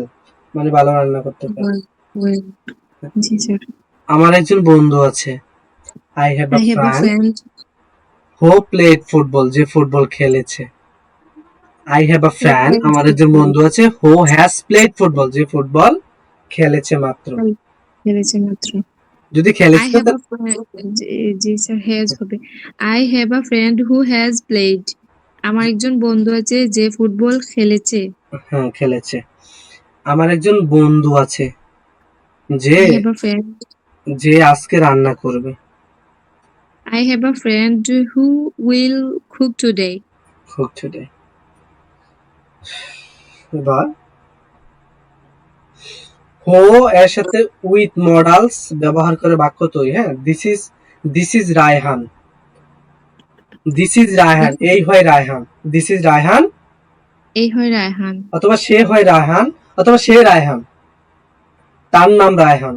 মানে ভালো রান্না করতে পারে। Well, well. জি স্যার। আমার একজন বন্ধু আছে। I have I a have a friend friend. Who played football, যে ফুটবল খেলেছে। I have a Who friend, plays আমার একজন football. বন্ধু আছে। হু হ্যাজ প্লেড ফুটবল, যে ফুটবল খেলেছে মাত্র। খেলেছে মাত্র। যদি I খেলেছে have a friend. G sir, has হবে। I have a friend who has played. আমার একজন বন্ধু আছে যে ফুটবল খেলেছে। হ্যাঁ খেলেছে। আমার একজন বন্ধু আছে যে I have a friend. যে আজকে রান্না করবে। I have a friend who will cook today. Cook today. এবার হো এর সাথে উইথ মডালস ব্যবহার করে বাক্য তৈরি। হ্যাঁ, this is Raihan, this is Raihan, এই হয় রায়হান, দিস ইজ রায়হান, এই হয় রায়হান। অথবা সে হয় রায়হান, অথবা সে রায়হান, তার নাম রায়হান,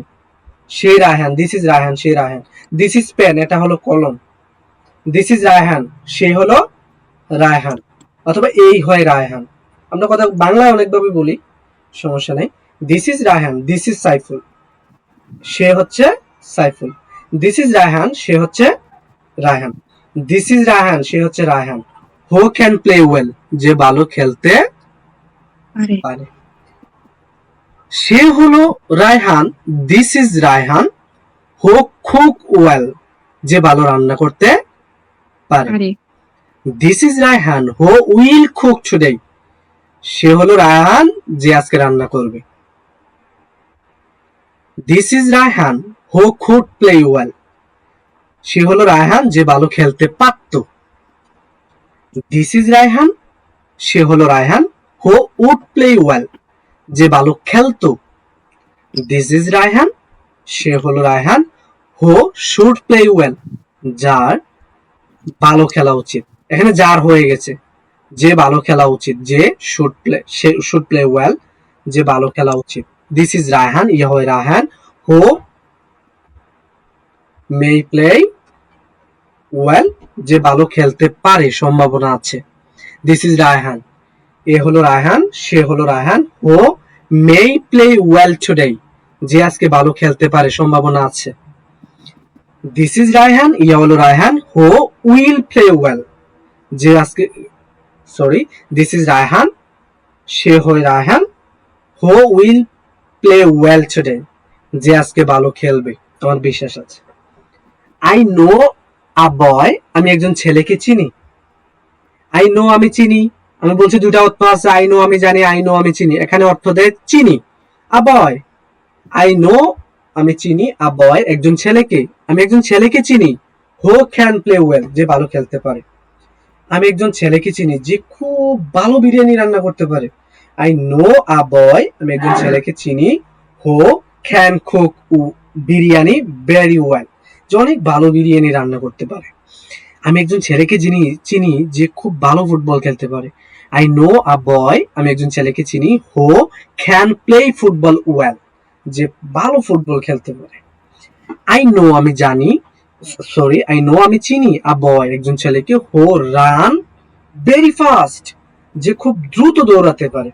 সে রায়হান, দিস ইজ রায়হান, সে রায়হান। দিস ইজ পেন, এটা হলো কলম। দিস ইজ রায়হান, সে হলো রায়হান, অথবা এই হয় রায়হান। আমরা কথা বাংলায় অনেকভাবে বলি, সমস্যা নেই। This is Raihan, this is Saiful, সে হচ্ছে সাইফুল। দিস ইজ রায়হান, সে হচ্ছে রায়হান। দিস ইজ রায়হান, সে হচ্ছে Raihan. Who can play well, যে ভালো খেলতে আরে পারে। সে হলো Raihan, this is Raihan. Who cook well, যে ভালো রান্না করতে পারে। আরে this is Raihan who will cook today, সে হলো রায়হান যে আজকে রান্না করবে। This is Raihan who could play well, সে হলো রায়হান যে ভালো খেলতে পারত। দিস ইজ রায়হান, সে হলো Raihan who would play well, যে ভালো খেলতো। দিস ইজ রায়হান, সে হলো Raihan who should play well, যার ভালো খেলা উচিত। এখানে যার হয়ে গেছে, যে ভালো খেলা উচিত, যে শুড প্লে ওয়েল, যে ভালো খেলা উচিত। দিস ইজ রায়হান, ইয়ে হয় রায়হান হু মে প্লে ওয়েল, যে ভালো খেলতে পারে, সম্ভাবনা আছে। দিস ইজ রায়হান, এ হলো রায়হান, সে হলো রায়হান হু মে প্লে ওয়েল টুডে, যে আজকে ভালো খেলতে পারে, সম্ভাবনা আছে। দিস ইজ রায়হান, ইয়ে হলো Raihan who will play well, যে আজকে দিস ইজ রায়হান, সে হয় Raihan who will play well today, যে আজকে ভালো খেলবে, আমার বিশ্বাস আছে। আই নো আ বয়, আমি একজন ছেলেকে চিনি। আই নো আমি চিনি, আমি বলছি দুটা অর্থ আছে, আই নো আমি জানি, আই নো আমি চিনি। এখানে অর্থ দেয় চিনি। আ বয়, আই নো আমি চিনি, আ বয় একজন ছেলেকে, আমি একজন ছেলেকে চিনি। হু ক্যান প্লে ওয়েল, যে ভালো খেলতে পারে। আমি একজন ছেলেকে চিনি যে খুব ভালো বিরিয়ানি রান্না করতে পারে। আই নো আ বয়, আমি একজন ছেলেকে চিনি who can cook biryani very well, যে অনেক ভালো বিরিয়ানি রান্না করতে পারে। আমি একজন ছেলেকে চিনি যে খুব ভালো ফুটবল খেলতে পারে। আই নো আ বয়, আমি একজন ছেলেকে চিনি হু ক্যান প্লে ফুটবল ওয়েল, যে ভালো ফুটবল খেলতে পারে। আই নো আমি জানি, আই নো আমি চিনি আ বয় একজন ছেলেকে হু রান ভেরি ফাস্ট, যে খুব দ্রুত দৌড়াতে পারে।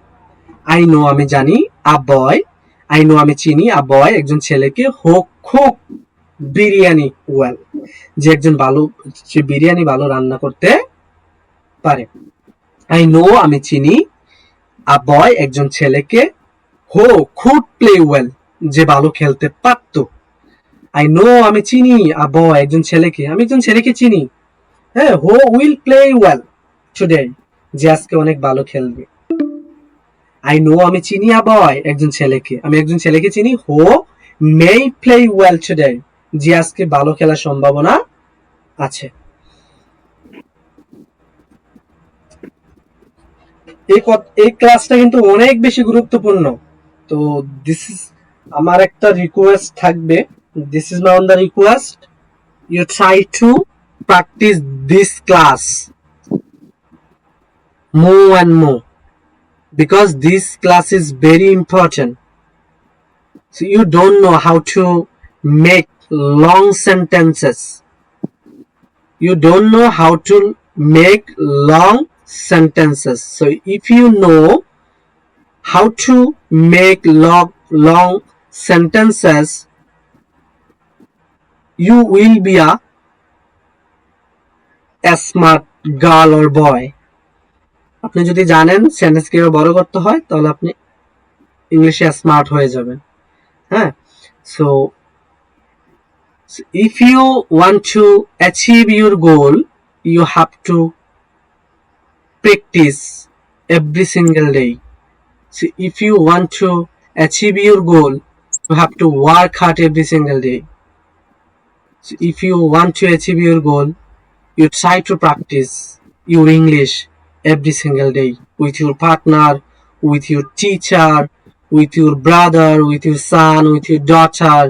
আই নো আমি জানি আ বয়, আই নো আমি চিনি আ বয় একজন ছেলেকে হু কুক বিরিয়ানি ওয়েল, যে একজন ভালো, সে বিরিয়ানি ভালো রান্না করতে পারে। আই নো আমি চিনি আ বয় একজন ছেলেকে হু কুড প্লে ওয়েল, যে ভালো খেলতে পারত। আই নো আমি চিনি আ বয় একজন ছেলেকে, আমি একজন ছেলেকে চিনি, হ্যাঁ, হু উইল প্লে ওয়েল টুডে, যে আজকে অনেক ভালো খেলবে। আই নো আমি চিনি আ বয় একজন ছেলেকে, আমি একজন ছেলেকে চিনি হু মে প্লে ওয়েল টুডে, যে আজকে ভালো খেলার সম্ভাবনা আছে। এই ক্লাসটা কিন্তু অনেক বেশি গুরুত্বপূর্ণ। তো দিস ইজ আমার একটা রিকোয়েস্ট থাকবে, this is my own the request, you try to practice this class more and more, because this class is very important. So you don't know how to make long sentences, you don't know how to make long sentences. So if you know how to make long sentences, you will be a smart girl or boy. আপনি যদি জানেন সেন্টেন্স কিভাবে বড় করতে হয়, তাহলে আপনি ইংলিশে স্মার্ট হয়ে যাবেন। হ্যাঁ, so if you want to achieve your goal, you have to practice every single day. So if you want to achieve your goal, you have to work hard every single day. So if you want to achieve your goal, you try to practice your English every single day with your partner, with your teacher, with your brother, with your son, with your daughter,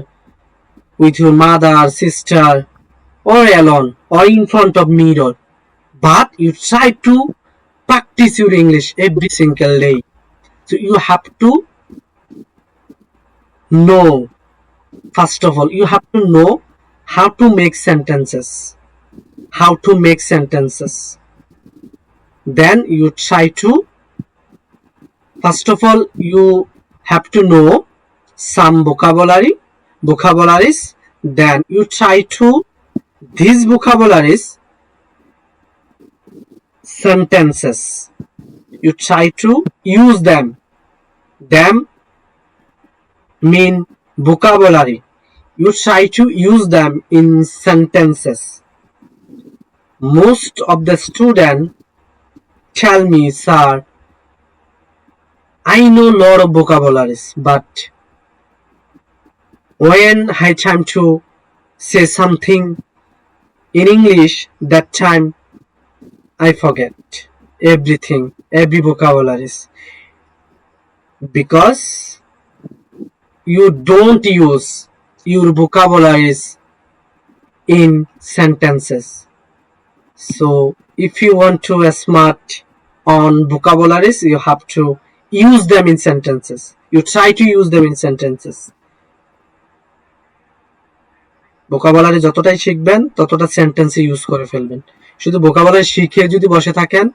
with your mother, sister, or alone, or in front of mirror. But you try to practice your English every single day. So you have to know, first of all, you have to know how to make sentences. How to make sentences. Then you try to, first of all, you have to know some vocabularies. Then you try to these vocabularies sentences. You try to use them. Them mean vocabulary. You try to use them in sentences. Most of the students tell me, sir, I know a lot of vocabularies, but when I try to say something in English, that time I forget everything, every vocabularies, because you don't use your vocabularies in sentences. So if you want to be smart on vocabularies, you have to use them in sentences. You try to use them in sentences. Vocabulary যতটাই শিখবেন ততটা সেন্টেন্সে ইউজ করে ফেলবেন। শুধু ভোকাবুলারি শিখে যদি বসে থাকেন,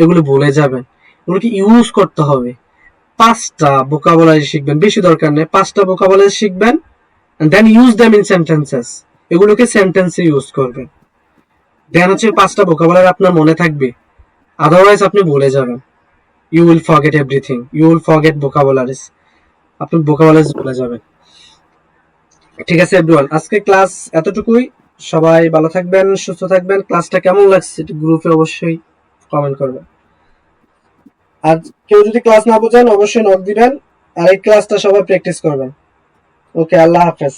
এগুলো ভুলে যাবেন। এগুলোকে ইউজ করতে হবে। 5টা ভোকাবুলারি শিখবেন, বেশি দরকার নেই। 5টা ভোকাবুলারি শিখবেন and then use them in sentences. এগুলোকে সেন্টেন্সে ইউজ করবেন। দেন হচ্ছে 5টা ভোকাবুলারি আপনার মনে থাকবে, আদারওয়াইজ আপনি ভুলে যাবেন। You will forget everything. You will forget vocabularies. আপনি vocabularies ভুলে যাবেন। ঠিক আছে এভরিওয়ান, আজকে ক্লাস এতটুকুই। সবাই ভালো থাকবেন, সুস্থ থাকবেন। ক্লাসটা কেমন লাগছে গ্রুপে অবশ্যই কমেন্ট করবেন। আর কেউ যদি ক্লাস না বোঝেন অবশ্যই নক দিবেন, আর এই ক্লাসটা সবাই প্র্যাকটিস করবেন। ওকে, আল্লাহ হাফেজ।